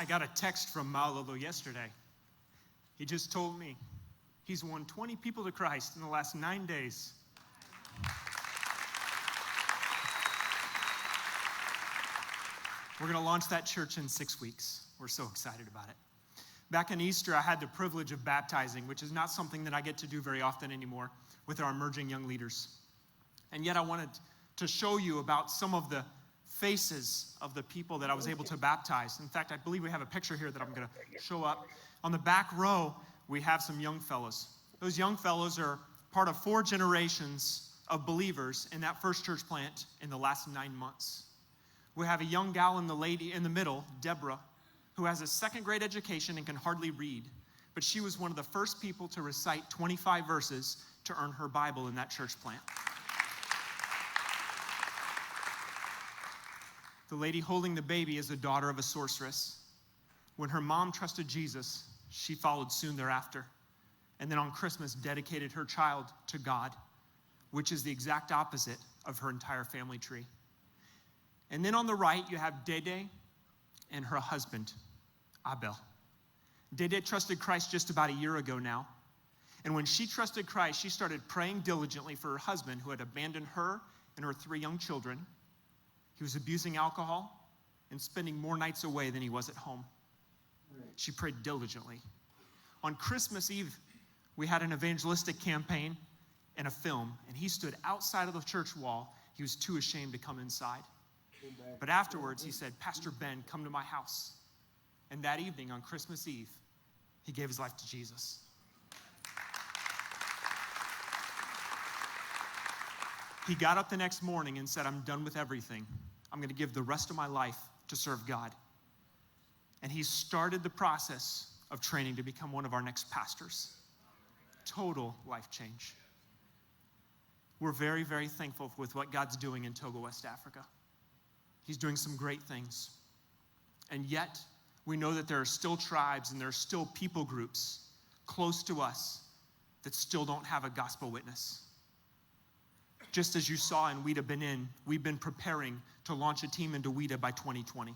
I got a text from Malolo yesterday. He just told me he's won 20 people to Christ in the last 9 days. We're going to launch that church in 6 weeks. We're so excited about it. Back in Easter, I had the privilege of baptizing, which is not something that I get to do very often anymore with our emerging young leaders. And yet I wanted to show you about some of the faces of the people that I was able to baptize. In fact, I believe we have a picture here that I'm going to show up. On the back row, we have some young fellows. Those young fellows are part of 4 generations of believers in that first church plant in the last 9 months. We have a young gal in the middle, Deborah, who has a 2nd grade education and can hardly read. But she was one of the first people to recite 25 verses to earn her Bible in that church plant. The lady holding the baby is the daughter of a sorceress. When her mom trusted Jesus, she followed soon thereafter. And then on Christmas, dedicated her child to God, which is the exact opposite of her entire family tree. And then on the right, you have Dede and her husband, Abel. Dede trusted Christ just about a year ago now. And when she trusted Christ, she started praying diligently for her husband, who had abandoned her and her 3 young children. He was abusing alcohol and spending more nights away than he was at home. She prayed diligently. On Christmas Eve, we had an evangelistic campaign and a film, and he stood outside of the church wall. He was too ashamed to come inside. But afterwards, he said, "Pastor Ben, come to my house." And that evening, on Christmas Eve, he gave his life to Jesus. He got up the next morning and said, "I'm done with everything. I'm going to give the rest of my life to serve God." And he started the process of training to become one of our next pastors. Total life change. We're very, very thankful with what God's doing in Togo, West Africa. He's doing some great things. And yet, we know that there are still tribes and there are still people groups close to us that still don't have a gospel witness. Just as you saw in Ouida Benin, we've been preparing to launch a team into Ouida by 2020.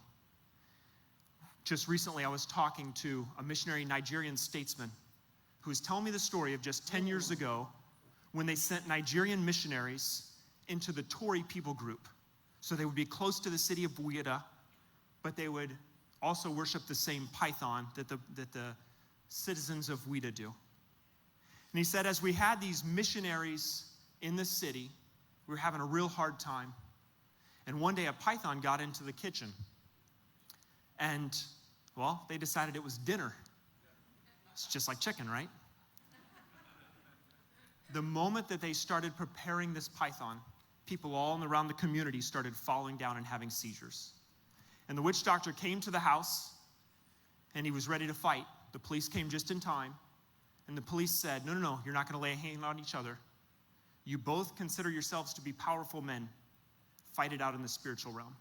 Just recently, I was talking to a missionary Nigerian statesman who was telling me the story of just 10 years ago when they sent Nigerian missionaries into the Tory people group. So they would be close to the city of Ouida, but they would also worship the same python that the citizens of Ouida do. And he said, as we had these missionaries in the city, we were having a real hard time. And one day a python got into the kitchen. And, well, they decided it was dinner. It's just like chicken, right? The moment that they started preparing this python, people all around the community started falling down and having seizures. And the witch doctor came to the house, and he was ready to fight. The police came just in time, and the police said, no, you're not going to lay a hand on each other. You both consider yourselves to be powerful men. Fight it out in the spiritual realm.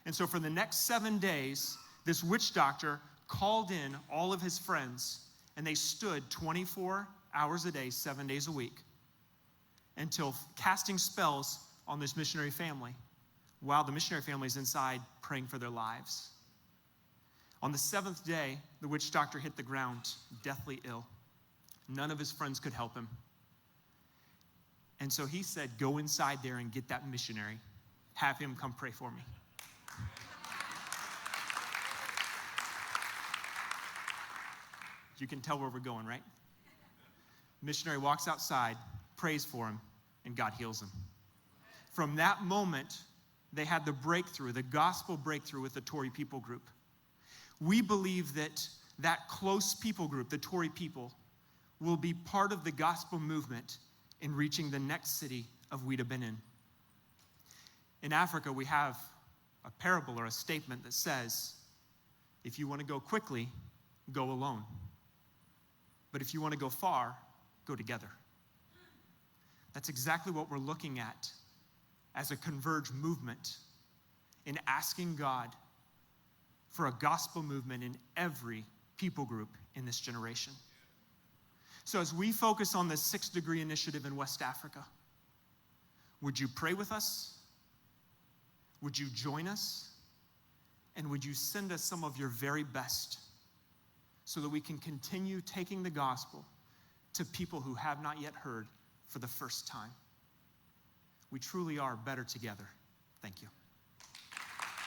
And so for the next 7 days, this witch doctor called in all of his friends, and they stood 24 hours a day, 7 days a week, until casting spells on this missionary family, while the missionary family is inside praying for their lives. On the 7th day, the witch doctor hit the ground, deathly ill. None of his friends could help him. And so he said, go inside there and get that missionary. Have him come pray for me. You can tell where we're going, right? Missionary walks outside, prays for him, and God heals him. From that moment, they had the breakthrough, the gospel breakthrough with the Tory people group. We believe that that close people group, the Tory people, will be part of the gospel movement in reaching the next city of Ouida Benin. In Africa, we have a parable or a statement that says, if you want to go quickly, go alone. But if you want to go far, go together. That's exactly what we're looking at as a Converge movement in asking God for a gospel movement in every people group in this generation. So as we focus on this 6 Degree initiative in West Africa, would you pray with us? Would you join us? And would you send us some of your very best so that we can continue taking the gospel to people who have not yet heard for the first time. We truly are better together. Thank you.